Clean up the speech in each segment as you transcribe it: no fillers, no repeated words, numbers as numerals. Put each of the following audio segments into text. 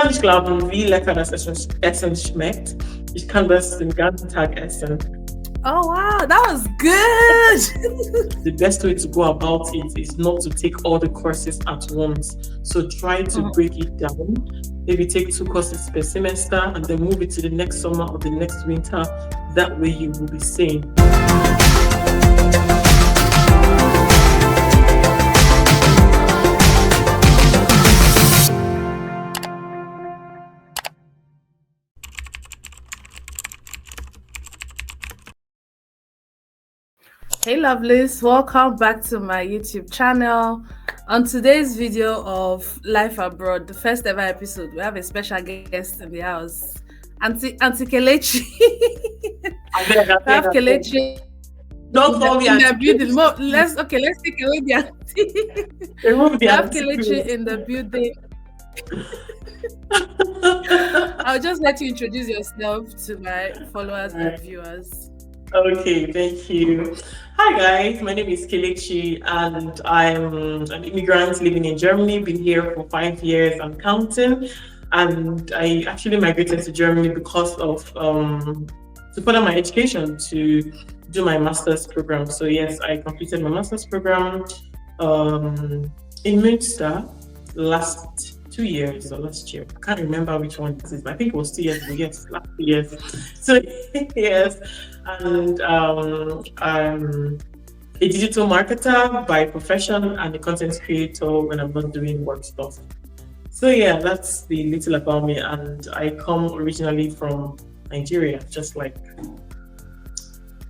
ich glaube, wie lecker das Essen schmeckt. Ich kann das den ganzen Tag essen. Oh wow, that was good. The best way to go about it is not to take all the courses at once. So try to break it down. Maybe take 2 courses per semester and then move it to the next summer or the next winter. That way you will be sane. Hey lovelies, welcome back to my YouTube channel. On today's video of Life Abroad, the first ever episode, we have a special guest in the house, Auntie Kelechi. I have Kelechi. Don't call me in the building. Let's take away the auntie. Remove the have Kelechi in the building. I'll just let you introduce yourself to my followers and viewers. Okay, thank you. Hi guys, my name is Kelechi and I'm an immigrant living in Germany. Been here for 5 years and counting. And I actually migrated to Germany because of to further my education, to do my master's program. So yes, I completed my master's program in Münster last 2 years or last year. I can't remember which one this is. I think it was 2 years ago. Yes, last 2 years. So yes, and I'm a digital marketer by profession and a content creator when I'm not doing work stuff. So yeah, that's the little about me. And I come originally from Nigeria, just like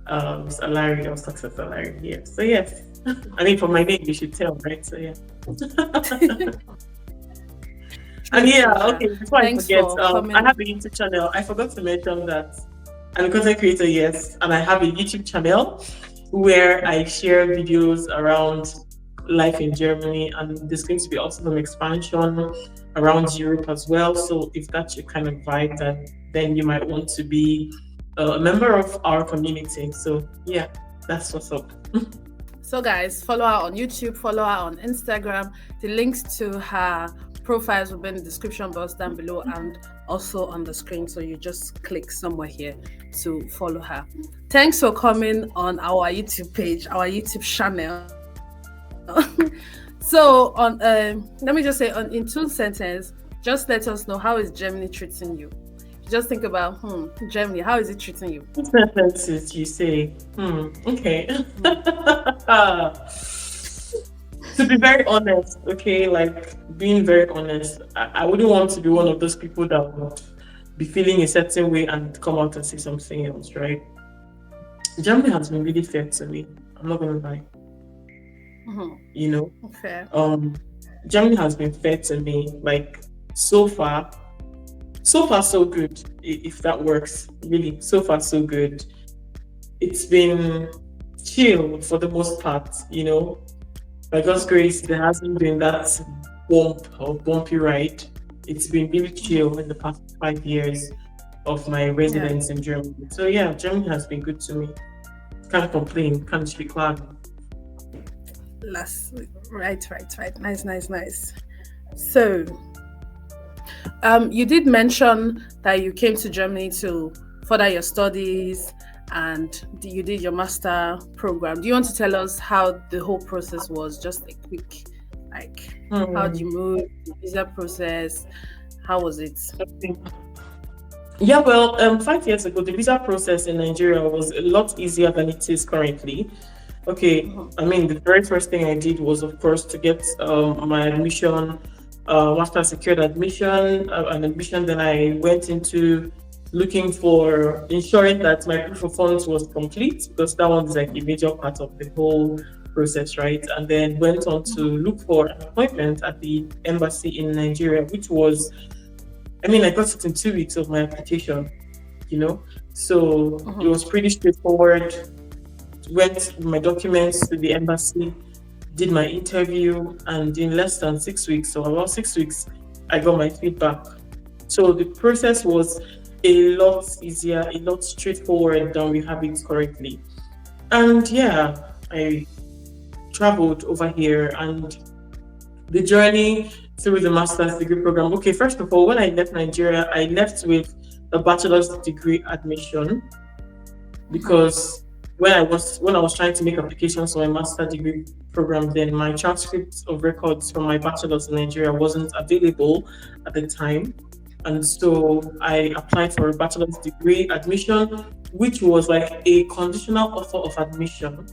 Larry or Success Larry here. So yes, I mean, from my name you should tell, right? So yeah. And yeah, okay, before I forget, I have a YouTube channel. I forgot to mention that I'm a content creator, yes, and I have a YouTube channel where I share videos around life in Germany, and there's going to be also some expansion around Europe as well. So if that's your kind of vibe, then you might want to be a member of our community. So yeah, that's what's up. So guys, follow her on YouTube, follow her on Instagram. The links to her profiles will be in the description box down below and also on the screen, so you just click somewhere here to follow her. Thanks for coming on our YouTube page, our YouTube channel. So on let me just say, in 2 sentences, just let us know, how is Germany treating you? Just think about Germany, how is it treating you? 2 sentences you say. Okay. To be very honest, okay, like being very honest, I wouldn't want to be one of those people that would be feeling a certain way and come out and say something else, right? Germany has been really fair to me. I'm not gonna lie. You know, fair. Germany has been fair to me. Like so far so good. If that works, really, so far so good. It's been chill for the most part, you know. By God's grace, there hasn't been that bump or bumpy ride. It's been really chill in the past 5 years of my residence in Germany. So yeah, Germany has been good to me. Can't complain, can't be glad. Right. Nice. So, you did mention that you came to Germany to further your studies and you did your master program. Do you want to tell us how the whole process was? Just a quick, how did you move, the visa process, how was it? Yeah, well, 5 years ago, the visa process in Nigeria was a lot easier than it is currently. Okay, I mean, the very first thing I did was, of course, to get my admission. After I secured admission, then I went into looking for ensuring that my proof of funds was complete, because that one is like a major part of the whole process, right? And then went on to look for an appointment at the embassy in Nigeria, which was, I got it in 2 weeks of my application, you know? So it was pretty straightforward. Went with my documents to the embassy, did my interview, and in less than 6 weeks, so about 6 weeks, I got my feedback. So the process was a lot easier, a lot straightforward than we have it currently. And yeah, I traveled over here, and The journey through the master's degree program. Okay, first of all, when I left Nigeria, I left with a bachelor's degree admission because when I was trying to make applications for my master degree program, then my transcript of records from my bachelor's in Nigeria wasn't available at the time. And so I applied for a bachelor's degree admission, which was like a conditional offer of admission,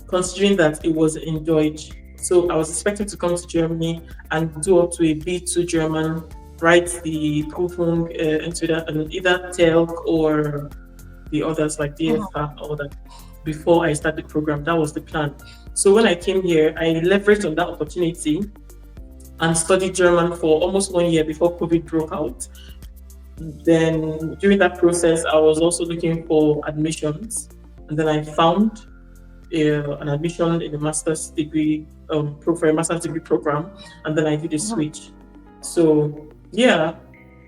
considering that it was in Deutsch. So I was expected to come to Germany and do up to a B2 German, write the Prüfung into that, and either TELC or the others like DSR, all that, before I started the program. That was the plan. So when I came here, I leveraged on that opportunity and studied German for almost 1 year before COVID broke out. Then during that process, I was also looking for admissions, and then I found an admission in the master's degree for a master's degree program, and then I did a switch. So yeah,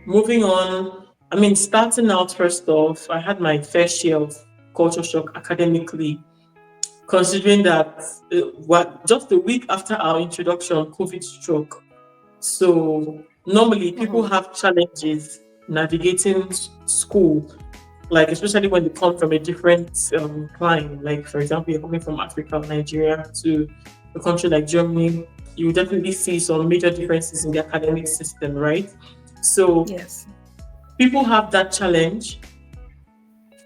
moving on. I mean, starting out first off, I had my fair share of culture shock academically, considering that what just a week after our introduction, COVID struck. So normally people have challenges navigating school, like especially when they come from a different clime. Like for example, you're coming from Africa or Nigeria to a country like Germany, you will definitely see some major differences in the academic system, right? So Yes. people have that challenge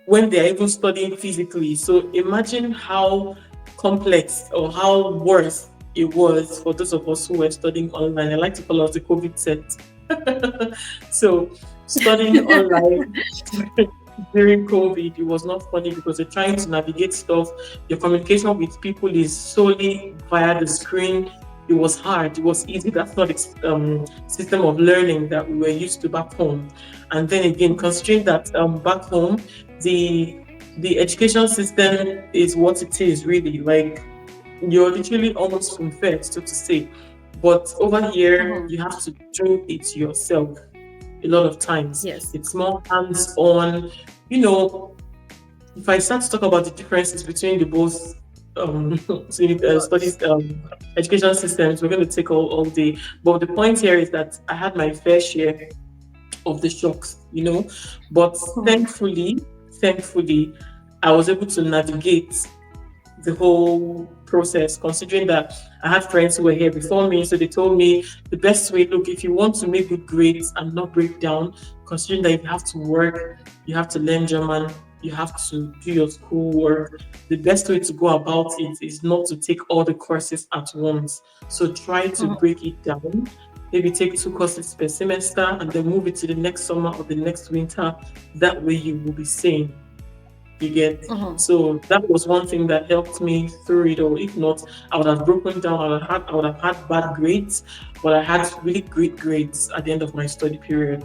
when they're even studying physically. So imagine how complex or how worse it was for those of us who were studying online. I like to call us the COVID set. So studying online during COVID, it was not funny because you're trying to navigate stuff. Your communication with people is solely via the screen. It was hard. It was easy. That's not system of learning that we were used to back home. And then again, considering that back home, the the education system is what it is really. Like you're literally almost from first, so to say. But over here, you have to do it yourself a lot of times. Yes. It's more hands on. You know, if I start to talk about the differences between the both studies education systems, we're going to take all day. But the point here is that I had my fair share of the shocks. But thankfully, I was able to navigate the whole process, considering that I had friends who were here before me. So they told me the best way, look, if you want to make good grades and not break down, considering that you have to work, you have to learn German, you have to do your schoolwork, the best way to go about it is not to take all the courses at once. So try to break it down. Maybe take 2 courses per semester and then move it to the next summer or the next winter. That way you will be sane. You get. So that was one thing that helped me through it all. If not, I would have broken down. I would have had bad grades, but I had really great grades at the end of my study period,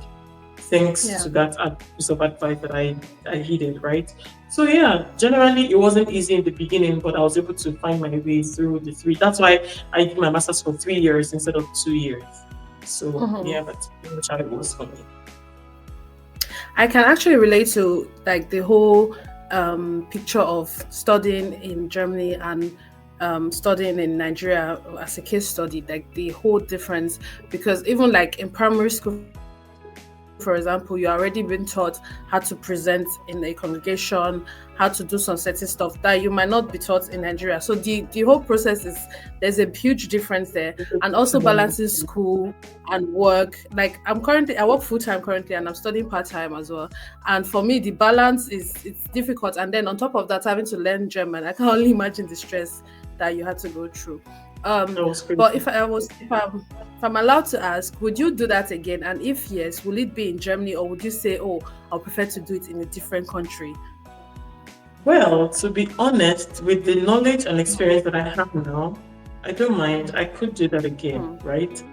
thanks Yeah. to that piece of advice that I heeded. Right. So yeah, generally it wasn't easy in the beginning, but I was able to find my way through the three. That's why I did my master's for 3 years instead of 2 years. So yeah, that's pretty much how it was for me. I can actually relate to like the whole picture of studying in Germany and studying in Nigeria as a case study, like the whole difference. Because even like in primary school, for example, you're already been taught how to present in a congregation, how to do some certain stuff that you might not be taught in Nigeria. So the whole process is there's a huge difference there. And also balancing school and work. Like I work full time currently and I'm studying part time as well. And for me the balance it's difficult. And then on top of that having to learn German, I can only imagine the stress that you had to go through. That was crazy. But if I'm allowed to ask, would you do that again? And if yes, will it be in Germany or would you say, oh, I'll prefer to do it in a different country? Well, to be honest, with the knowledge and experience that I have now, I don't mind. I could do that again, right?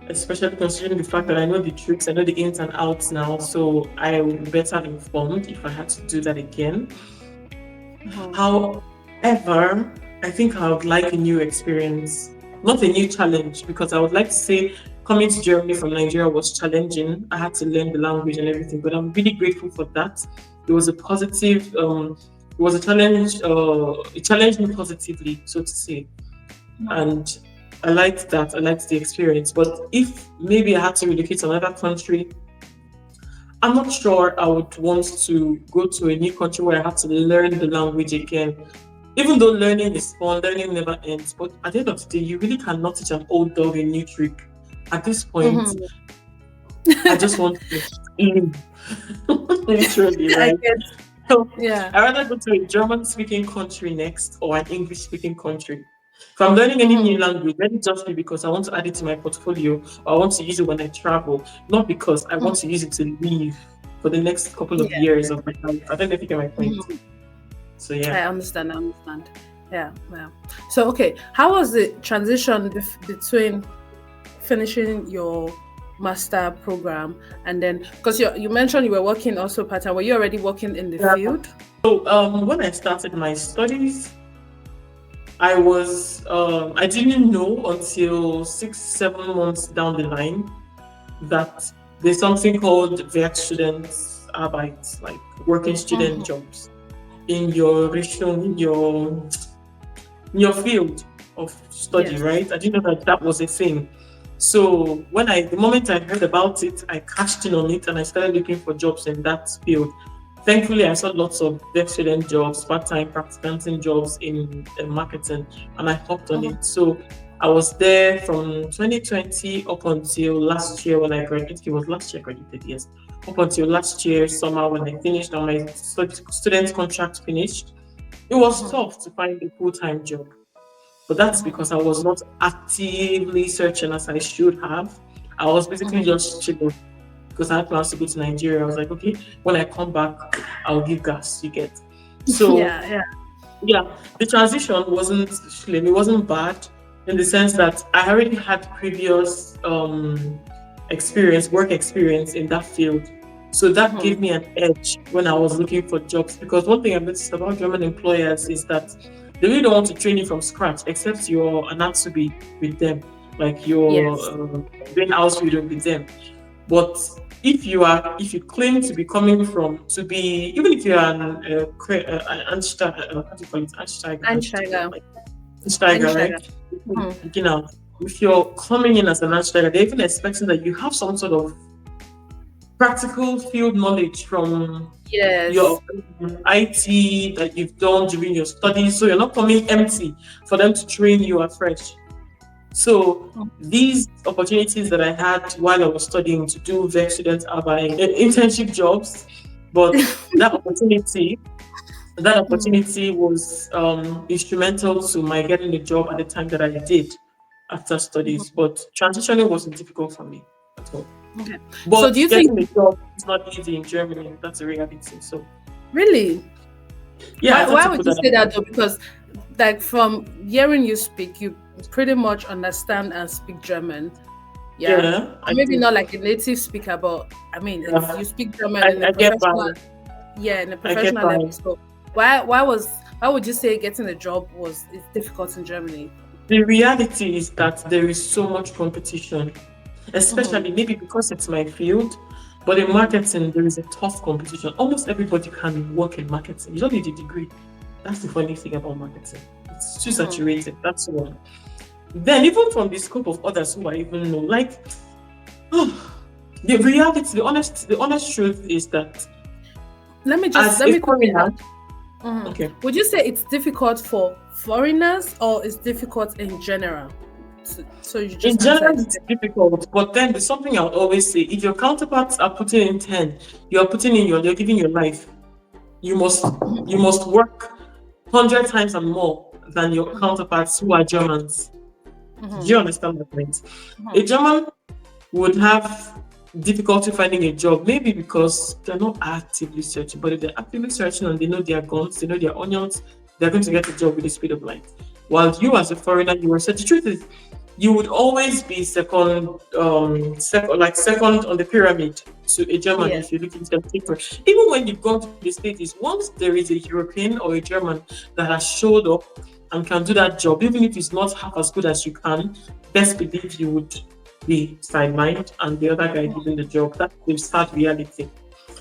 Especially considering the fact that I know the tricks, I know the ins and outs now, so I will be better informed if I had to do that again. However, I think I would like a new experience, not a new challenge, because I would like to say coming to Germany from Nigeria was challenging. I had to learn the language and everything, but I'm really grateful for that. It was a positive, it was a challenge, it challenged me positively, so to say. And I liked that. I liked the experience. But if maybe I had to relocate to another country, I'm not sure I would want to go to a new country where I have to learn the language again. Even though learning is fun, learning never ends. But at the end of the day, you really cannot teach an old dog a new trick. At this point, Mhm. I just want to live. Literally, I right? get. So Yeah. I rather go to a German speaking country next or an English speaking country. If I'm learning any new Mhm. language, let it just be because I want to add it to my portfolio or I want to use it when I travel, not because I want Mhm. to use it to live for the next couple of Yeah. years of my life. I don't know if you get my point. Mhm. So yeah. I understand. I understand. Yeah. Yeah. So okay, how was the transition between finishing your master program and then because you mentioned you were working also part time. Were you already working in the Yeah. field? So when I started my studies, I didn't know until 6, 7 months down the line that there's something called Werkstudentenarbeit, like working student Mhm. jobs in your region, in your field of study, Yes. right? I didn't know that that was a thing. So the moment I heard about it, I cashed in on it and I started looking for jobs in that field. Thankfully, I saw lots of deaf student jobs, part-time practicing jobs in marketing, and I hopped on Mhm. it. So I was there from 2020 up until last year when I graduated. It was last year I graduated, yes. Up until last year summer when I finished and my student contract finished. It was Mhm. tough to find a full-time job, but that's Mhm. because I was not actively searching as I should have. I was basically Mhm. just chilling because I had plans to go to Nigeria. I was like, okay, when I come back, I'll give gas. You get. So Yeah. Yeah. yeah, the transition wasn't slim. It wasn't bad in the sense that I already had previous work experience in that field. So that gave Mhm. me an edge when I was looking for jobs. Because one thing I've noticed about German employers is that they really don't want to train you from scratch, except you're an be with them, like you're Yes. doing house building with them. But if you claim to be coming from to be even if you're an how do you call it Einsteiger. like Einsteiger, Einsteiger. right? Mhm. You know, if you're coming in as an Einsteiger, they're even expecting that you have some sort of practical field knowledge from Yes. your IT that you've done during your studies, so you're not coming empty for them to train you afresh. So Mhm. these opportunities that I had while I was studying to do Vec students are by internship jobs, but that Mhm. opportunity was instrumental to my getting the job at the time that I did after studies. Mhm. But transitioning wasn't difficult for me at all. Okay. So But do you think getting a job is not easy in Germany. That's a reality. So really? yeah, I thought Why to would put you that say out. that though? Because like from hearing you speak, you pretty much understand and speak German. Yeah. Yeah, Or I maybe do. not like a native speaker, but I mean if Yeah, you speak German in a I get by. professional, yeah, in a I get professional by. level. So why would you say getting a job was is difficult in Germany? The reality is that there is so much competition, Mm-hmm. especially maybe because it's my field. But in Mm-hmm. marketing, there is a tough competition. Almost everybody can work in marketing. You don't need a degree. That's the funny thing about marketing. It's too Mm-hmm. saturated. That's one. Then, even from the scope of others who I even know, like the reality, the honest truth is that as Let a me quickly foreigner, ask. Mhm. okay, Would you say it's difficult for foreigners or it's difficult in general? So you in just answer general, it. it's difficult, but then there's something I'll always say: if your counterparts are putting in 10, you're giving your life. You must you must work 100 times and more than your Mhm. counterparts who are Germans. Do Mhm. you understand my point? A Mhm. German would have difficulty finding a job, maybe because they're not actively searching. But if they're actively searching and they know their guns, they know their onions, they're going to get a job with the speed of light. While you, as a foreigner, you were searching. The truth is, you would always be second on the pyramid to a German Yeah. if you're looking to take for. Even when you've gone to the States, once there is a European or a German that has showed up and can do that job, even if it's not half as good as you can, best believe you would be sidelined and the other guy giving the job. That's the sad reality.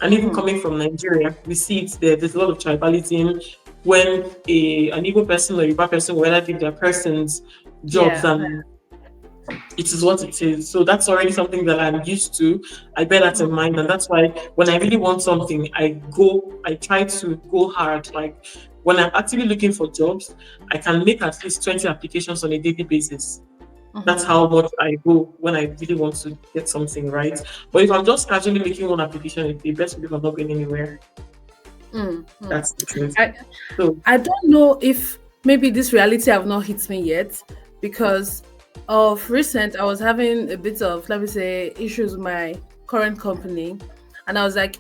And even Mhm. coming from Nigeria, we see it there. There's a lot of tribalism when an Igbo person or Yoruba person will rather give their persons jobs Yeah. than it is what it is. So that's already something that I'm used to. I bear that in mind. And that's why when I really want something, I try to go hard. Like when I'm actively looking for jobs, I can make at least 20 applications on a daily basis. That's Mm-hmm. how much I go when I really want to get something right. But if I'm just casually making one application a day, best believe I'm not going anywhere. Mm-hmm. That's the truth. I So I don't know if maybe this reality have not hit me yet because of recent I was having a bit of, let me say, issues with my current company, and I was like,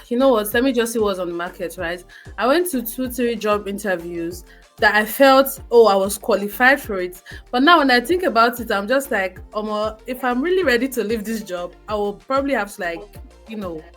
you know what, let me just see what's on the market, right? I went to two, three job interviews that I felt, oh, I was qualified for it. But now when I think about it, I'm just like, if I'm really ready to leave this job, I will probably have to like,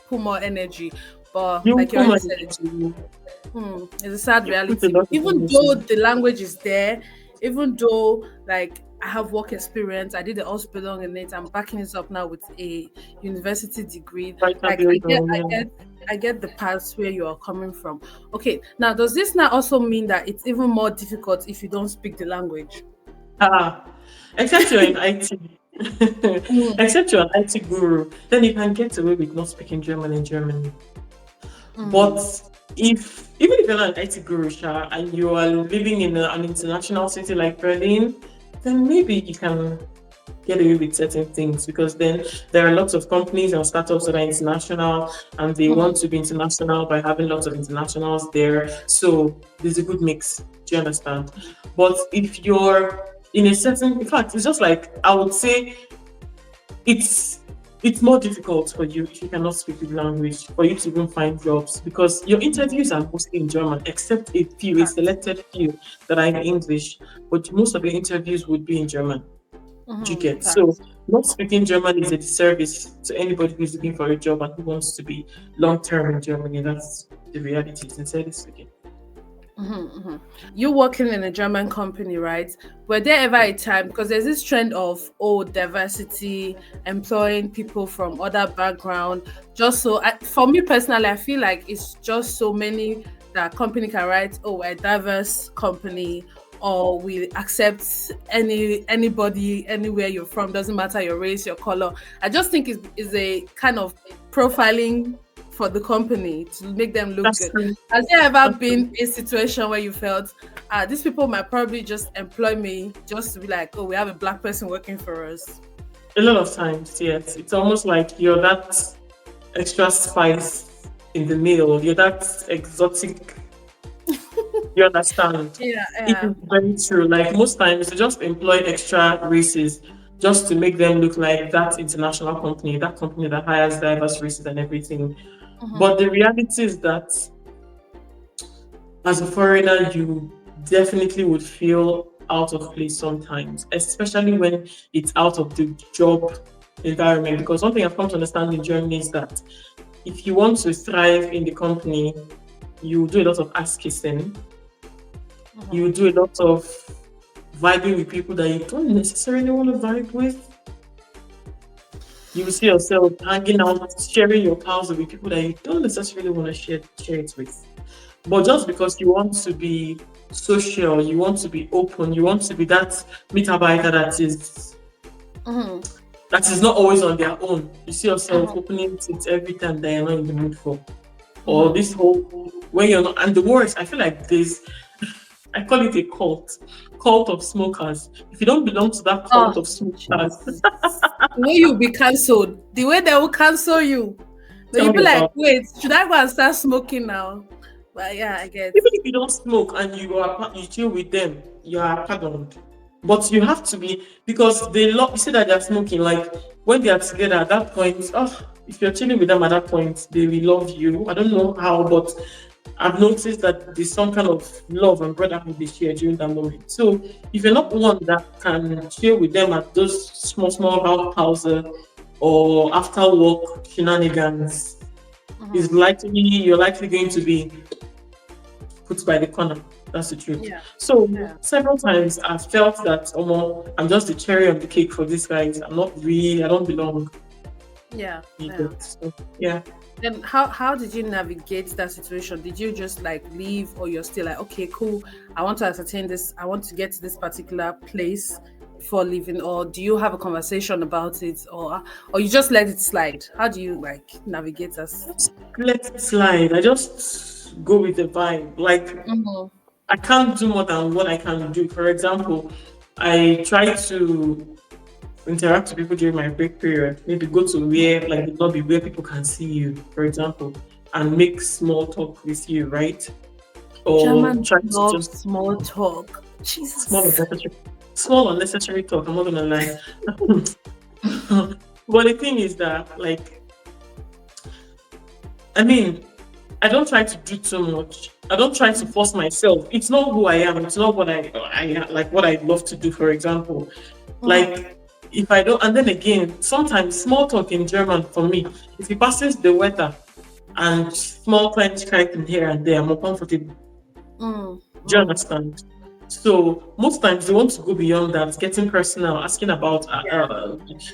put more energy. But you like you put already my said, you it's a sad put a reality. lot of Even though energy. the language is there, even though like I have work experience, I did the hospital in it. I'm backing it up now with a university degree. Right now Like I build get, on, I yeah. get, I get the parts where you are coming from. Okay, now does this now also mean that it's even more difficult if you don't speak the language? Ah, except you're in IT. Mm, Except you're an IT guru, then you can get away with not speaking German in Germany. But mm, if even if you're not an IT guru, Sha, and you are living in an international city like Berlin, then maybe you can get away with certain things because then there are lots of companies and startups that are international and they want mm, to be international by having lots of internationals there. So there's a good mix. Do you understand? But if you're in a certain, in fact, it's just like I would say it's it's more difficult for you if you cannot speak the language for you to even find jobs because your interviews are mostly in German, except a few, a fact. selected few that are in English. But most of your interviews would be in German. Do you get? So Fact. not speaking German is a disservice to anybody who's looking for a job and who wants to be long term in Germany. That's the reality, sincerely speaking. You working in a German company, right? Were there ever a time, because there's this trend of diversity, employing people from other background, just so for me personally, I feel like it's just so many that company can write, oh, we're a diverse company, or we accept anybody anywhere you're from, doesn't matter your race, your color. I just think is a kind of profiling for the company to make them look That's good. true. Has there ever That's true. been a situation where you felt, these people might probably just employ me just to be like, oh, we have a black person working for us? A lot of times, yes. It's almost like you're that extra spice in the meal. You're that exotic. You understand? Yeah, It yeah. is very true. Like most times, they just employ extra races just to make them look like that international company, that company that hires diverse races and everything. But the reality is that as a foreigner, you definitely would feel out of place sometimes, especially when it's out of the job environment. Because one thing I've come to understand in Germany is that if you want to thrive in the company, you do a lot of ass kissing, you do a lot of vibing with people that you don't necessarily want to vibe with. You will see yourself hanging out, sharing your pals with people that you don't necessarily want to share it with. But just because you want to be social, you want to be open, you want to be that Mitarbeiter that is not always on their own. You see yourself opening it every time that you're not in the mood for. Or this whole when you're not, and the worst, I feel like this, I call it a cult of smokers. If you don't belong to that Oh, cult of smokers, Jesus. The way you'll be cancelled, the way they will cancel you. Then tell you'll me be like, about it. wait, should I go and start smoking now? But yeah, I get. Even if you don't smoke and you chill with them, you are pardoned. But you have to be because they love you say that they're smoking, like when they are together at that point, if you're chilling with them at that point, they will love you. I don't know how, but I've noticed that there's some kind of love and brotherhood they share during that moment. So if you're not one that can chill with them at those small house pauses or after work shenanigans, is likely you're likely going to be put by the corner. That's the truth. Yeah, So yeah, several times I've felt that I'm just the cherry on the cake for these guys. I don't belong. yeah, You yeah. get so yeah. Then how did you navigate that situation? Did you just like leave, or you're still like, okay, cool, I want to ascertain this, I want to get to this particular place before leaving, or do you have a conversation about it, or you just let it slide? How do you like navigate us? Just let it slide. I just go with the vibe. Like Mm-hmm. I can't do more than what I can do. For example, I try to interact with people during my break period. Maybe go to where like the lobby where people can see you, for example, and make small talk with you, right? Or German try to love just small talk. small Jesus. unnecessary, small unnecessary talk. I'm not gonna lie. But the thing is that, like, I mean, I don't try to do too much. I don't try to force myself. It's not who I am. It's not what I like. What I love to do, for example. Mm-hmm. Like if I don't, and then again, sometimes small talk in German for me, if it passes the weather and small kind in here and there, I'm more comfortable. Mm, Do you mm. understand? So most times they want to go beyond that, getting personal, asking about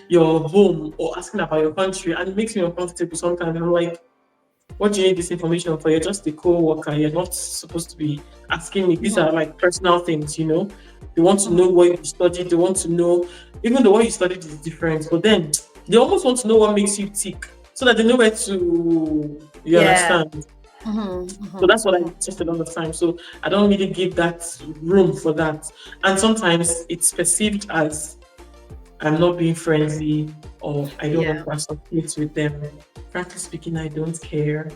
your home or asking about your country, and it makes me uncomfortable sometimes. I'm like, what do you need this information for? You're just a co-worker. You're not supposed to be asking me. These Mhm, are like personal things, you know. They want to know mhm. what you studied. They want to know, even though what you studied is different, but then they almost want to know what makes you tick, so that they know where to. You Yeah. understand? Mhm, So mhm, that's what I mhm. tested all the time. So I don't really give that room for that. And sometimes it's perceived as I'm not being friendly or I don't want Yeah. to associate with them. Frankly speaking, I don't care.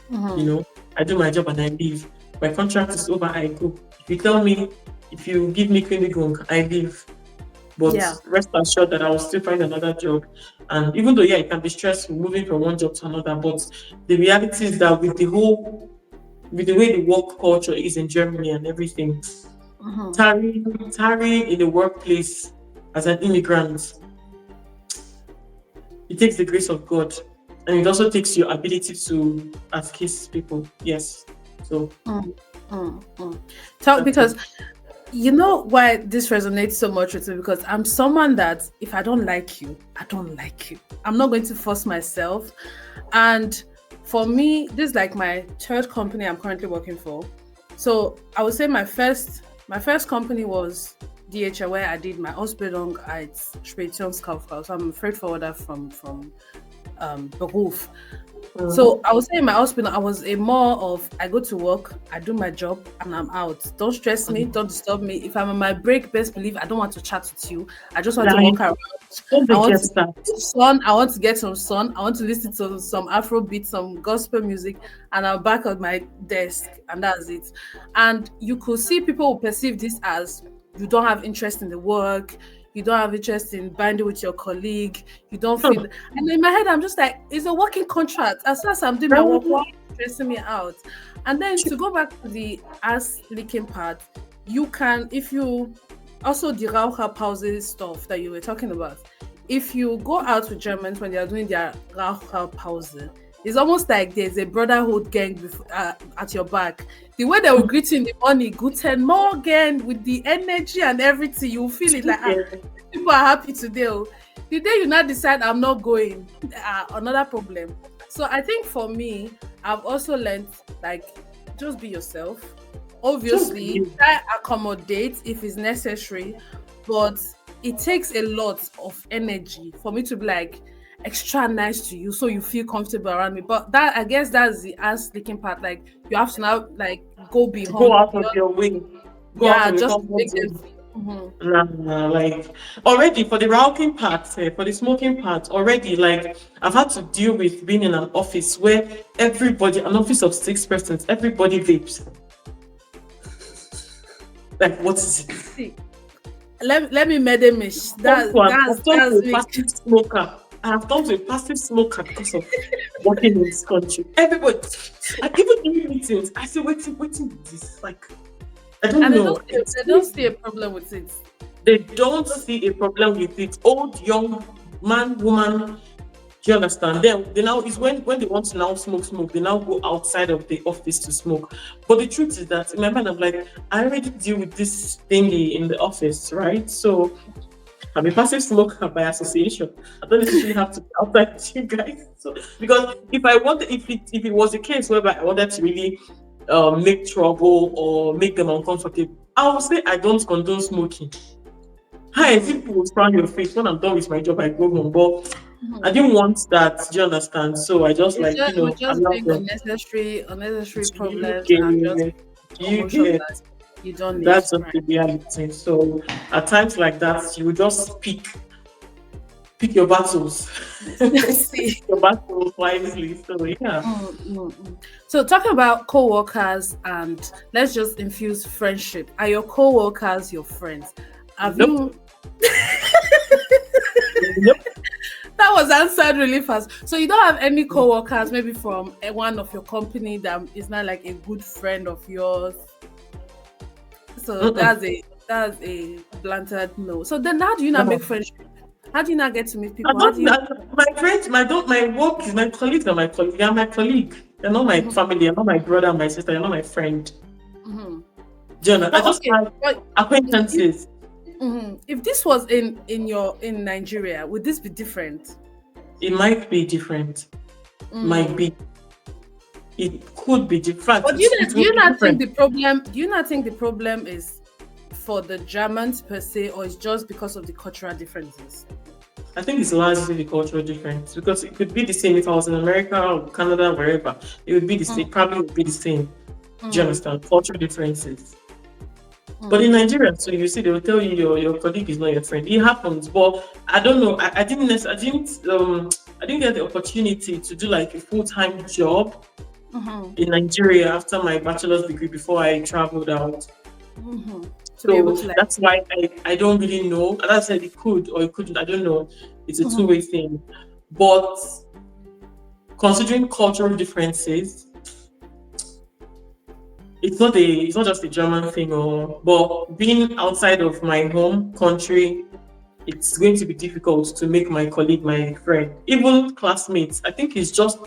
You Mhm. know, I do my job and I leave. My contract is over, I go. If you tell me, if you give me clinical, I leave. But Yeah. rest assured that I will still find another job. And even though, yeah, it can be stressful moving from one job to another, but the reality is that with the way the work culture is in Germany and everything, Mhm. tarrying in the workplace as an immigrant, it takes the grace of God, and it also takes your ability to kiss people. Yes, so Mm, mm. Talk that's it. because you know why this resonates so much with me, because I'm someone that if I don't like you, I don't like you. I'm not going to force myself. And for me, this is like my third company I'm currently working for. So I would say my first company was DHL, where I did my Ausbildung als Speditionskauffrau. So I'm a freight forwarder from Beruf. So Mhm. I would say in my hospital, I was a more of I go to work, I do my job, and I'm out. Don't stress me, don't disturb me. If I'm on my break, best believe I don't want to chat with you. I just want to Like, walk around. when I they want get to that, get some sun. I want to get some sun. I want to listen to some Afro beat, some gospel music, and I'm back at my desk, and that's it. And you could see people will perceive this as you don't have interest in the work, you don't have interest in binding with your colleague, you don't feel. And in my head, I'm just like, it's a working contract. As soon as I'm doing my work, why are you stressing me out? And then to go back to the ass licking part, you can, if you also the Raucher pauses stuff that you were talking about, if you go out with Germans when they are doing their Raucher pause, it's almost like there's a brotherhood gang at your back. The way they will greet you in the morning, Guten Morgen, with the energy and everything, you feel it like, yeah, people are happy today. Oh. The day you now decide I'm not going, another problem. So I think for me, I've also learned like just be yourself. just Obviously, be try accommodate if it's necessary, but it takes a lot of energy for me to be like extra nice to you so you feel comfortable around me. But that I guess that's the ass licking part. Like you have to now like go go beyond out of beyond your way, go out yeah, of your just to comfort make them zone. feel. Mhm. Nah, nah, like already for the rauking part, for the smoking part, already like I've had to deal with being in an office where an office of 6 persons, everybody vapes. Like, what is it? See, let me medemish. I've turned to That's a me. passive smoker. I have turned to a passive smoker because of working in this country. Everybody, and even during meetings, I say, waiting with this. Like, I don't And know. It's they don't see a problem with it. they don't see a problem with it. Old, young, man, woman, do you understand? Then they now is when they want to now smoke, they now go outside of the office to smoke. But the truth is that in my mind, I'm like, I already deal with this thingy in the office, right? So I'm a passive smoker by association. I don't necessarily have to be outside with you guys. So because if it was a case whereby I wanted to really make trouble or make them uncomfortable, I would say I don't condone smoking. Hi, people will frown your face. When I'm done with my job, I go home. But I Mhm. didn't want that. Do you understand? So I just It's like, just, it would just allow bring them. unnecessary Do you problems and just get? Do you commotion get? that you don't need. That's just Right. the reality. So at times like that, you will just pick your battles. See. Your battles wisely. So yeah. So talking about co-workers and let's just infuse friendship. Are your co-workers your friends? Have Nope. you Nope. that was answered really fast. So you don't have any co-workers maybe from one of your company that is not like a good friend of yours. So Mm-mm. that's a blunted no. So then how do you not make No. friendship? How do you not get to meet I people? How do don't. you My friends, my work is my colleagues are my colleague. They are my colleague. They're not my Mhm, family. They're not my brother, and my sister. They're not my friend. mhm. Jonah, I But just okay, have but if, acquaintances. if this was in Nigeria, would this be different? It might be different. Might Mm. be. It could be different. But It do will you be not think different. the problem? Do you not think the problem is for the Germans per se, or it's just because of the cultural differences? I think it's largely the cultural difference because it could be the same if I was in America or Canada, wherever. It would be the same. Mm, Probably would be the same. Do you mm, understand? Cultural differences. But in mm, Nigeria, so you see, they will tell you your colleague is not your friend. It happens, but I don't know. I didn't get the opportunity to do like a full time job mm-hmm, in Nigeria after my bachelor's degree before I traveled out. mm-hmm. To be able So to like. that's why I don't really know. As I said, it could or it couldn't. I don't know. It's a Mm-hmm, two-way thing. But considering cultural differences, it's not just a German thing or but being outside of my home country, it's going to be difficult to make my colleague my friend. Even classmates. I think it's just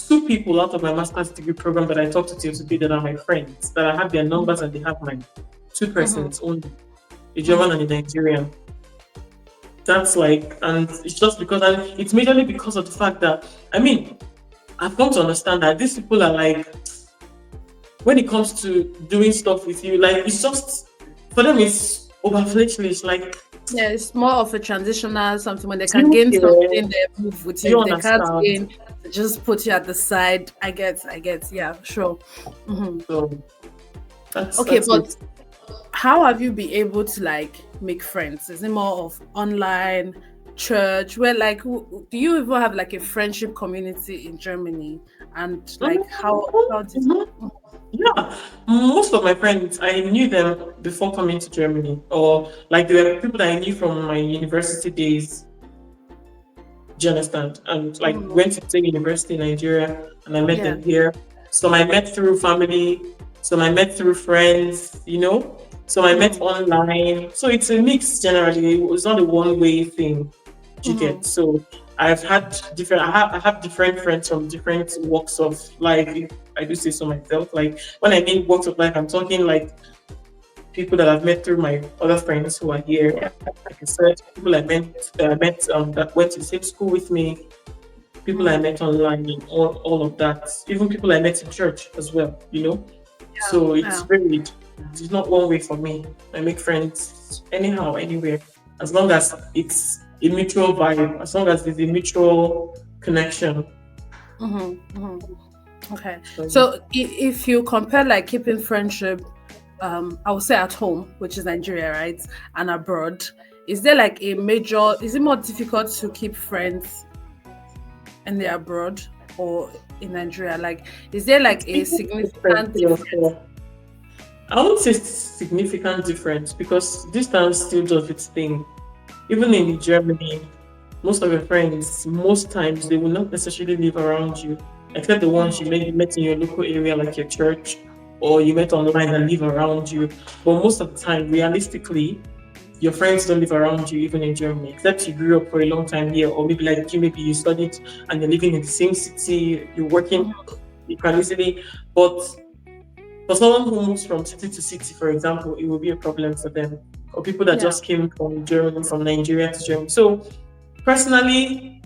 two people out of my master's degree program that I talked to till today that are my friends, that I have their numbers and they have mine. Two mm-hmm, persons only, a German mm-hmm, and a Nigerian. That's like, and it's just because, and it's majorly because of the fact that, I mean, I've come to understand that these people are like, when it comes to doing stuff with you, like, it's just, for them, it's overfledged. Like, yeah, it's more of a transitional something when they do can you, gain something, yeah, they move with do you. you If they can't understand? gain, they just put you at the side. I get, yeah, sure. Hmm. So Okay, that's but it. how have you been able to like make friends? Is it more of online, church? Where like, do you even have like a friendship community in Germany? And like, how did? Mhm. Yeah, most of my friends, I knew them before coming to Germany, or like they were people that I knew from my university days. Do you understand? And like Mm, went to the same university in Nigeria, and I met yeah. them here. Some I met through family, some I met through friends. Some I met Mm, online. So it's a mix generally. It's not a one way thing. Do you mm, get? So I've had different. I have different friends from different walks of life. If I do say so myself. Like when I mean walks of life, I'm talking like people that I've met through my other friends who are here. Like I said, people I met that went to the same school with me, people I mm. met online, and all of that. Even people I met in church as well. Yeah, So it's yeah. varied. It's not one way for me. I make friends anyhow, anywhere, as long as it's a mutual vibe, as long as there's a mutual connection. Mm-hmm, mm-hmm. Okay. So, So if you compare like keeping friendship, I would say at home, which is Nigeria, right, and abroad, is there like a major? Is it more difficult to keep friends in the abroad or in Nigeria? Like, is there like it's a even different significant here difference? for I won't say significant difference because distance still does its thing. Even Mm-hmm, in Germany, most of your friends, most times, they will not necessarily live around you, except the ones you maybe met in your local area, like your church, or you met online and live around you. But most of the time, realistically, your friends don't live around you, even in Germany, except you grew up for a long time here, or maybe like you, maybe you studied and you're living in the same city, you're working, mm-hmm. you can easily. But for someone who moves from city to city, for example, it will be a problem for them. Or people that Yeah. just came from Germany, from Nigeria to Germany. So personally,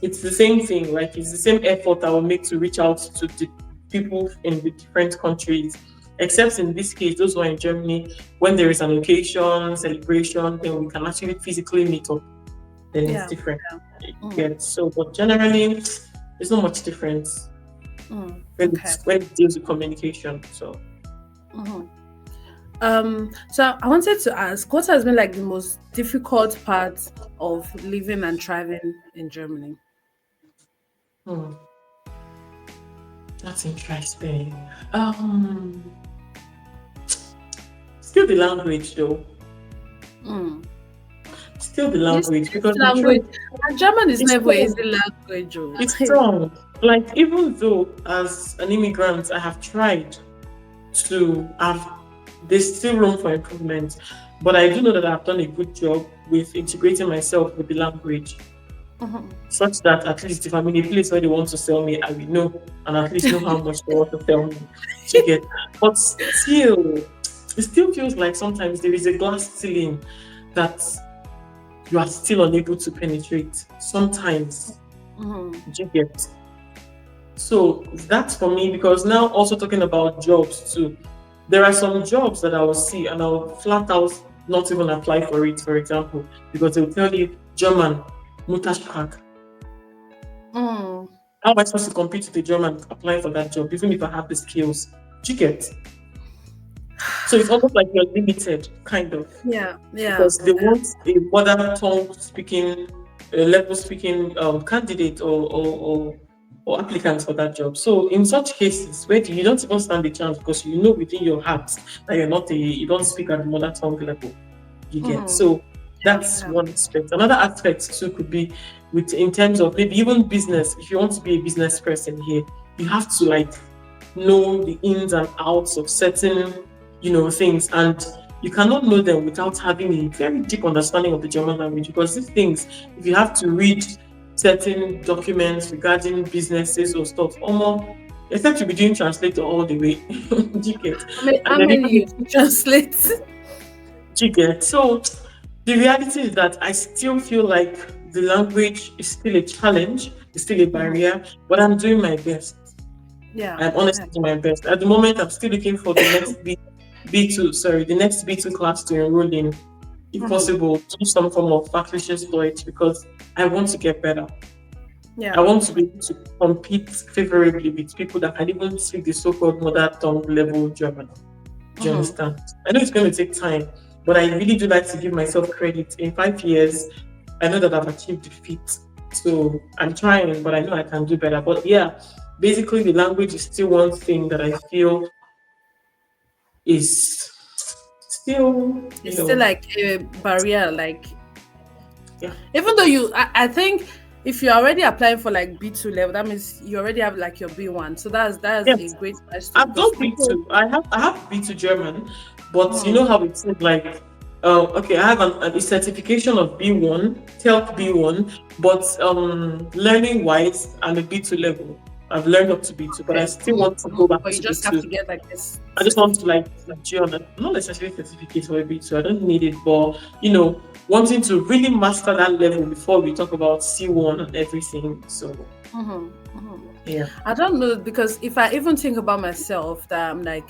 it's the same thing. Like it's the same effort I will make to reach out to the people in the different countries. Except in this case, those who are in Germany, when there is an occasion, celebration, then we can actually physically meet up. Then it's Yeah. different. Mm, Yeah. So, but generally, there's not much difference okay. when it deals with communication. So, So I wanted to ask, what has been like the most difficult part of living and thriving in Germany? hmm, that's interesting. Um, Still the language though. Mm. Still the This, language this because the language, truth and German is is never strong. easy language. Oh. It's strong. Like even though as an immigrant I have tried to have there's still room for improvement. But I do know that I've done a good job with integrating myself with the language Mhm. such that at least if I'm in a place where they want to sell me, I will know and at least know how much they want to sell me to get. But still, it still feels like sometimes there is a glass ceiling that you are still unable to penetrate. Sometimes Mhm. you get. So that's for me because now also talking about jobs too. There are some jobs that I will see and I'll flat out not even apply for it, for example, because they'll tell you German, Muttersprache. Mm. How am I supposed to compete with a German applying for that job, even if I have the skills? Do you get? So it's almost like you're limited, kind of, Yeah, yeah. because they want a mother tongue speaking, level speaking candidate or applicants for that job. So in such cases, where you don't even stand a chance because you know within your heart that you don't speak at the mother tongue level. You get Mhm. so Yeah, that's yeah. one aspect. Another aspect too could be with in terms of maybe even business. If you want to be a business person here, you have to like know the ins and outs of certain things, and you cannot know them without having a very deep understanding of the German language, because these things, if you have to read certain documents regarding businesses or stuff, almost except you be doing translator all the way. Do you get? And How then many even years to translate? do you get? So the reality is that I still feel like the language is still a challenge, it's still a Mhm. barrier, but I'm doing my best. Yeah, I'm yeah. honestly doing my best. At the moment, I'm still looking for the next B2, sorry, the next B2 class to enroll in, if Mhm. possible, do some form of Fachliches Deutsch because I want to get better. I Yeah. want to be able to compete favorably with people that can even speak the so-called mother tongue level German. Do you Mhm. understand? I know it's going to take time, but I really do like to give myself credit. In 5 years, I know that I've achieved the feat. So I'm trying, but I know I can do better. But yeah, basically, the language is still one thing that I feel is still, It's still like a barrier. Like yeah. even though I think if you're already applying for like B2 level, that means you already have like your B1. So that's a Yes, great milestone I've because done people. B2. I have B2 German, but you Mhm. know how it's like. Okay, I have a certification of B1, TELC B1, but learning wise, I'm a B2 level. I've learned up to B2, but I Okay. still want to go back But you to just have B2. to get like this I just want to certificate. like do not necessarily certificate for a B2. I don't need it, but wanting to really master that level before we talk about C1 and everything. So yeah. I don't know because if I even think about myself, that I'm like,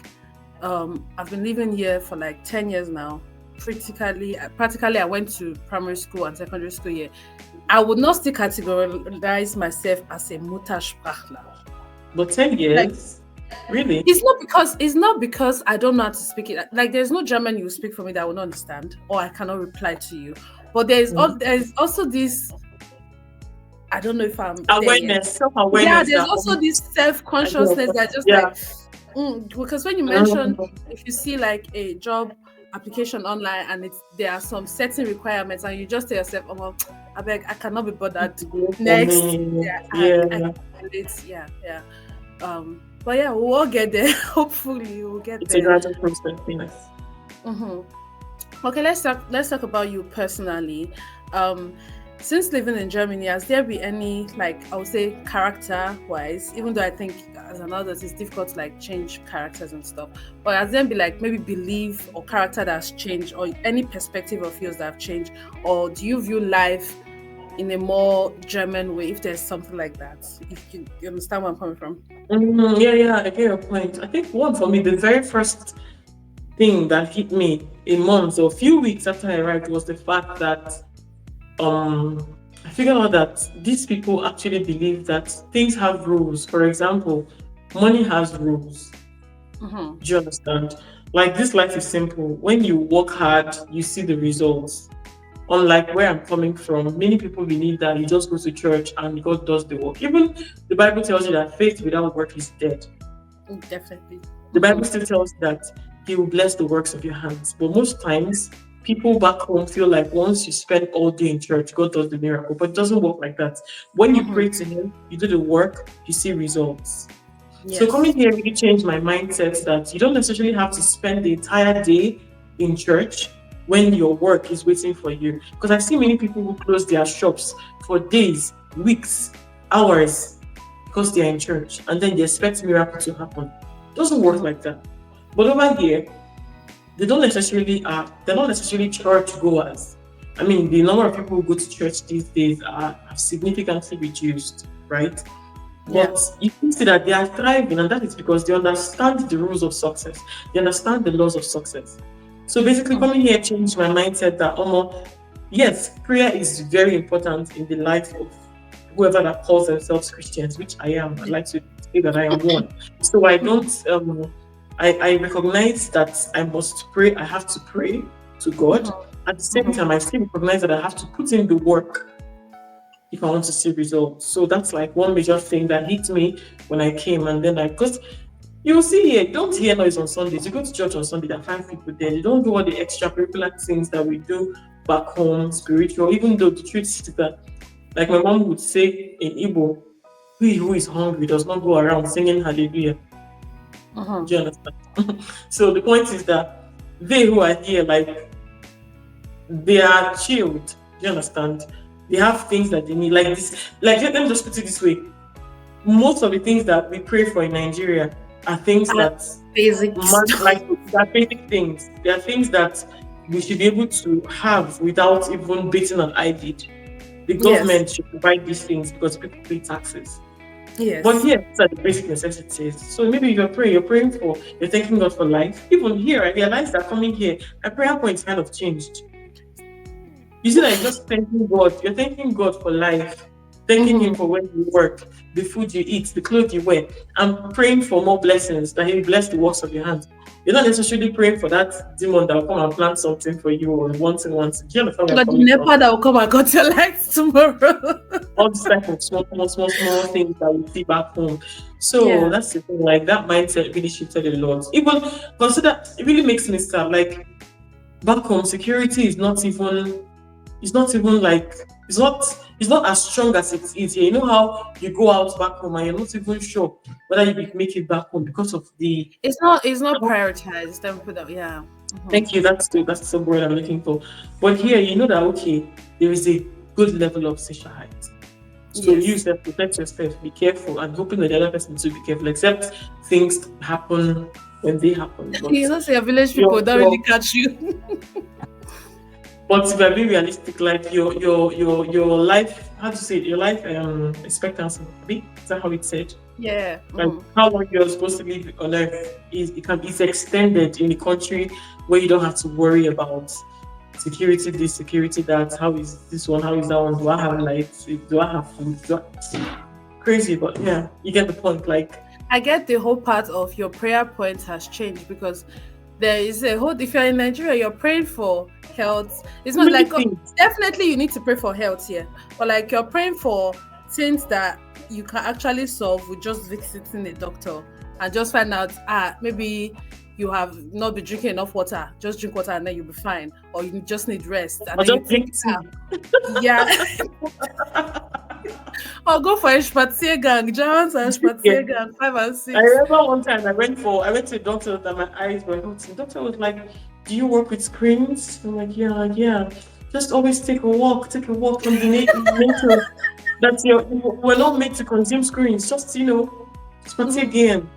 I've been living here for like 10 years now. Practically, I went to primary school and secondary school here. I would not still categorize myself as a Muttersprachler. But 10 Like years? Really? it's not because I don't know how to speak it. Like there's no German you speak for me that I will not understand or I cannot reply to you. But Mm. there's also this. I don't know if I'm there yet. Awareness, Yeah, self-awareness there's that also this I do. self-consciousness that just Yeah. like because when you mention Mm. if you see like a job application online and there are some certain requirements and you just tell yourself, oh well, I beg I cannot be bothered. For Next, me, yeah, I yeah, can relate. Yeah, yeah. But yeah, we'll all get there. Hopefully, we'll get it's a there. gradual process. Yes. hmm Okay, let's talk about you personally. Um, since living in Germany, has there been any like I would say character wise, even though I think as an adult it's difficult to like change characters and stuff, but has there been like maybe belief or character that has changed or any perspective of yours that have changed? Or do you view life in a more German way, if there's something like that. If you understand where I'm coming from. Yeah, yeah, I get your point. I think one for me, the very first thing that hit me a month or a few weeks after I arrived was the fact that I figured out that these people actually believe that things have rules. For example, money has rules. Mm-hmm. Do you understand? Like this life is simple. When you work hard, you see the results. Unlike where I'm coming from, many people believe that you just go to church and God does the work. Even the Bible tells you that faith without work is dead. Definitely. The Bible Mm-hmm. still tells you that He will bless the works of your hands. But most times, people back home feel like once you spend all day in church, God does the miracle. But it doesn't work like that. When you Mm-hmm. pray to Him, you do the work, you see results. So Yes. coming here really changed my mindset that you don't necessarily have to spend the entire day in church when your work is waiting for you. Because I see many people who close their shops for days, weeks, hours because they're in church and then they expect miracle to happen. It doesn't work Mm-hmm. like that. But over here, they're not necessarily church goers. I mean, the number of people who go to church these days have significantly reduced, right? Yeah. But you can see that they are thriving, and that is because they understand the rules of success. They understand the laws of success. So basically, Mm-hmm. coming here changed my mindset that, yes, prayer is very important in the life of whoever that calls themselves Christians, which I am. I'd like to say that I am one. So I don't, I recognize that I must pray. I have to pray to God. At the same Mm-hmm. time, I still recognize that I have to put in the work if I want to see results. So that's like one major thing that hit me when I came. And then because you'll see here, don't hear noise on Sundays. You go to church on Sunday, there are 5 people there. You don't do all the extracurricular things that we do back home, spiritual, even though the truth is that, like my mom would say in Igbo, he who is hungry does not go around singing hallelujah. Mm-hmm. Do you understand? So the point is that they who are here, like they are chilled. Do you understand? They have things that they need. Like this, like let me just put it this way. Most of the things that we pray for in Nigeria are things that Basic stuff. like they're basic things. They are things that we should be able to have without even beating an eyelid. The Yes. government should provide these things because people pay taxes. But Yes. here, these are the basic necessities. So maybe you're praying for, you're thanking God for life. Even here, I realized that coming here, my prayer points kind of changed. You see that you're just thanking God. You're thanking God for life, thanking Him Mm-hmm. for where you work, the food you eat, the clothes you wear, and praying for more blessings that He will bless the works of your hands. You're not necessarily praying for that demon that will come and plant something for you or once. Do you understand where I'm But the coming from? NEPA that will come and cut your lights tomorrow. All these type of small things that we see back home. So Yeah. that's the thing. Like that mindset really shifted a lot. Even consider it really makes me sad. Like back home, security is not even it's not even like it's not as strong as it is here. You know how you go out back home and you're not even sure whether you will make it back home because of the It's not prioritized. Let me put that. Yeah. Mm-hmm. thank you, that's the word I'm looking for. But here you know that okay, there is a good level of social height. So you Yes. self protect yourself, be careful, and hoping that the other person to be careful, except things happen when they happen. But You know, say your village people your don't really your catch you. but if you're being realistic, like your life, how to say it, your life expectancy, is that how it's said? Yeah. Like Mm-hmm. how long you're supposed to live on earth is it's extended in a country where you don't have to worry about security this, security that, how is this one, how is that one, do I have lights, do I have food? Crazy, but yeah, you get the point. Like I get the whole part of your prayer point has changed because there is a whole. If you're in Nigeria, you're praying for health. It's so not many like things. definitely you need to pray for health here, but like you're praying for things that you can actually solve with just visiting a doctor and just find out maybe you have not been drinking enough water. Just drink water and then you'll be fine, or you just need rest and Or then you just think drink tea. yeah, or go for a spaziergang, Germans and Yeah. spaziergang 5 and I 6. remember one time I went to a doctor that my eyes were hurting. The doctor was like, "Do you work with screens?" I'm like, yeah. Just always take a walk from the nature. That's we're not made to consume screens. Just spati Mhm. again,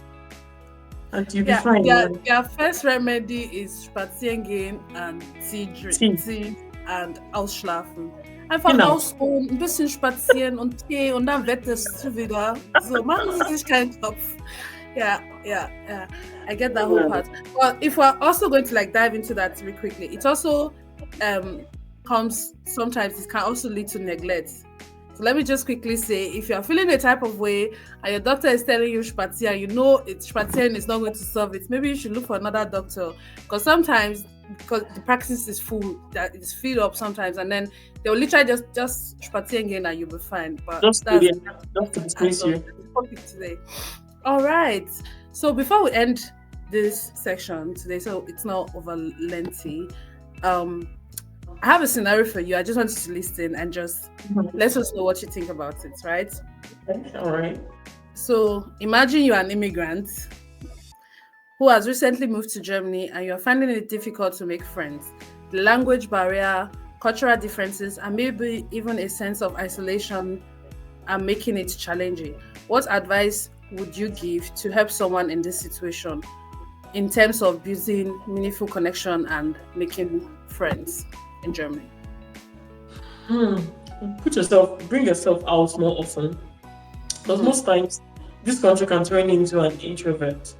and you'll be Yeah, fine, man. their first remedy is Spaziergehen and See, tea and Ausschlafen. Einfach Genau. rausgehen, ein bisschen spazieren und Tee und dann wettest du wieder. So, machen Sie sich keinen Kopf. Yeah, yeah, yeah. I get that whole part. Well, if we're also going to like dive into that really quickly, it also um comes sometimes it can also lead to neglect. So let me just quickly say, if you're feeling a type of way and your doctor is telling you spatia, you know it's spatiaing is not going to solve it. Maybe you should look for another doctor because sometimes because the practice is full, that it's filled up sometimes, and then they'll literally just spatia again and you'll be fine. But Just to, that's yeah, just to as dismiss of you. the topic today. All right. So before we end this section today, so it's not over lengthy, um, I have a scenario for you. I just want you to listen and just let us know what you think about it, right? Okay, all right. So imagine you're an immigrant who has recently moved to Germany and you're finding it difficult to make friends. The language barrier, cultural differences, and maybe even a sense of isolation are making it challenging. What advice would you give to help someone in this situation in terms of building meaningful connection and making friends in Germany? Hmm. Bring yourself out more often. Because Mm-hmm. most times, this country can turn you into an introvert.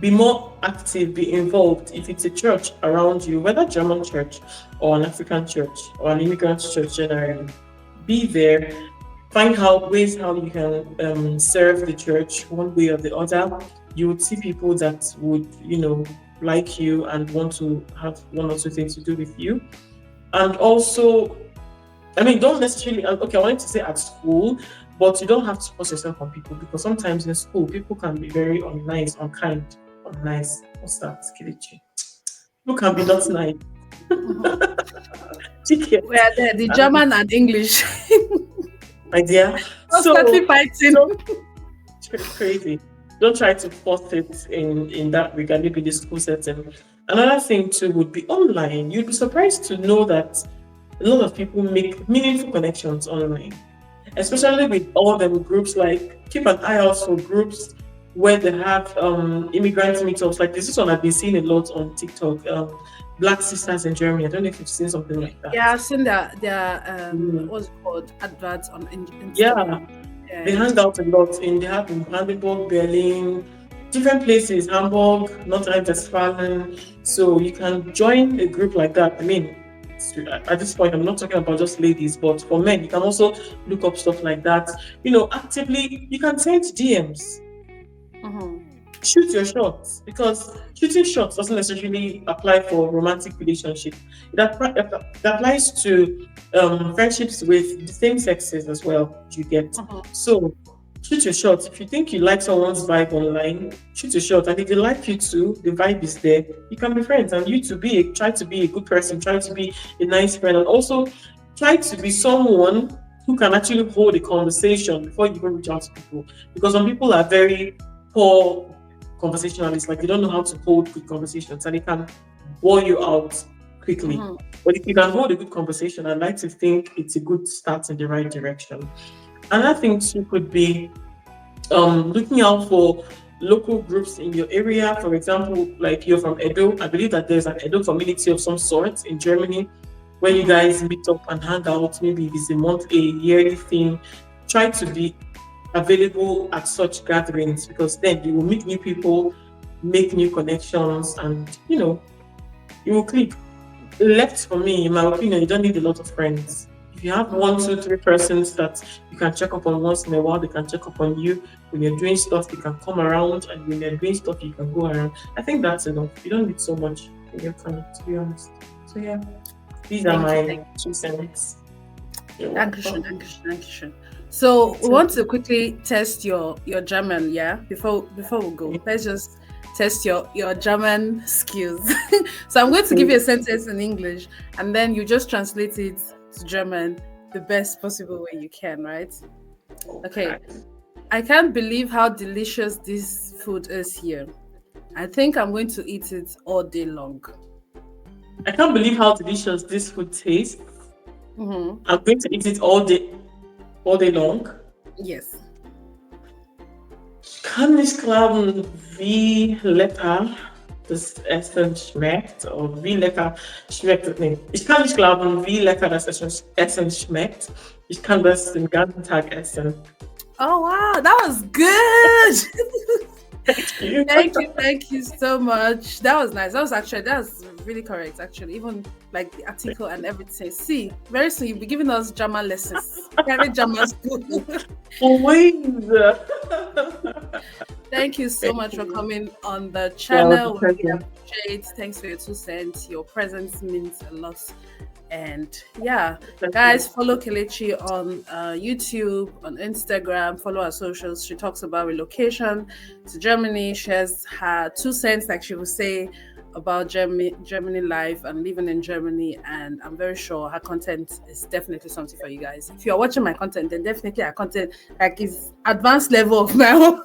Be more active, be involved. If it's a church around you, whether German church or an African church or an immigrant church generally, be there. Find out ways how you can serve the church one way or the other. You would see people that would, like you and want to have one or two things to do with you. And also, I mean, don't necessarily, okay, I wanted to say at school, but you don't have to force yourself on people because sometimes in school, people can be very unnice, unkind, unnice. What's that, Kelechi? People can be not nice. Mm-hmm. Ticket. We are there, the German and English Idea. constantly fighting. So it's crazy. Don't try to force it in that regard, maybe the school setting. Another thing too would be online. You'd be surprised to know that a lot of people make meaningful connections online, especially with all them groups. Like keep an eye out for groups where they have immigrant meetups. Like this is one I've been seeing a lot on TikTok. Black sisters in Germany. I don't know if you've seen something like Yeah, that. I've seen their Mm. what's it called adverts on Yeah, Instagram. they Yeah. hang out a lot they have in Brandenburg, Berlin, different places, Hamburg, North Rhine-Westphalia. So you can join a group like that. I mean, at this point, I'm not talking about just ladies, but for men, you can also look up stuff like that. Actively, you can send DMs, Mm-hmm. shoot your shots, because shooting shots doesn't necessarily apply for romantic relationship. It applies to friendships with the same sexes as well. You get Mm-hmm. so shoot your shot. If you think you like someone's vibe online, shoot your shot. And if they like you too, the vibe is there. You can be friends, and you to try to be a good person, try to be a nice friend, and also try to be someone who can actually hold a conversation before you even reach out to people. Because some people are very poor conversationalists, like they don't know how to hold good conversations and they can bore you out quickly. Mm-hmm. But if you can hold a good conversation, I'd like to think it's a good start in the right direction. Another thing too could be looking out for local groups in your area. For example, like you're from Edo, I believe that there's an Edo community of some sort in Germany where you Mm-hmm. guys meet up and hang out. Maybe if it's a month, a yearly thing. Try to be available at such gatherings because then you will meet new people, make new connections, and you will click. Left for me, in my opinion, you don't need a lot of friends. If you have one, two, three persons that you can check up on once in a while, they can check up on you. When you're doing stuff, they can come around, and when you're doing stuff, you can go around. I think that's enough. You don't need so much in your family, to be honest. So yeah, these are Thank you. Thank my 2 cents. You're Dankeschön, welcome. Dankeschön, Dankeschön. So we So, want to quickly test your German, yeah. Before we go, let's just test your German skills. So I'm going to give you a sentence in English, and then you just translate it to German the best possible way you can, right? Okay. okay. I can't believe how delicious this food is here. I think I'm going to eat it all day long. I can't believe how delicious this food tastes. Mm-hmm. I'm going to eat it all day long. Yes. Kann nicht glauben, wie lecker das Essen schmeckt. Oder wie lecker schmeckt es nicht. Ich kann nicht glauben, wie lecker das Essen schmeckt. Ich kann das den ganzen Tag essen. Oh wow, that was good. Thank you. Thank you so much. That was nice. That was really correct. Actually, even like the article and everything. See, very soon you'll be giving us German lessons, private German school. Always. Thank you so Thank much for you. coming on the Yeah, it was a channel. We really pleasure. appreciate. Thanks for your 2 cents. Your presence means a lot. And yeah, Thank guys, you. follow Kelechi on YouTube, on Instagram, follow her socials. She talks about relocation to Germany, shares her 2 cents, like she would say, about Germany life and living in Germany. And I'm very sure her content is definitely something for you guys. If you're watching my content, then definitely her content like is advanced level of my own.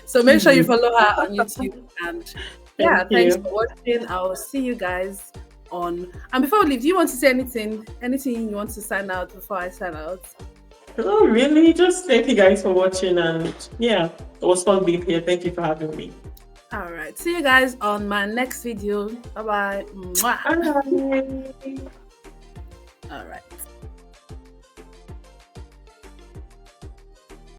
So make sure you follow her on YouTube. And yeah, Thank thanks you. for watching. I'll see you guys on. And before we leave, do you want to say anything? Anything you want to sign out before I sign out? Oh, really? Just thank you guys for watching. And yeah, it was fun being here. Thank you for having me. All right. See you guys on my next video. Bye bye. Bye. All right.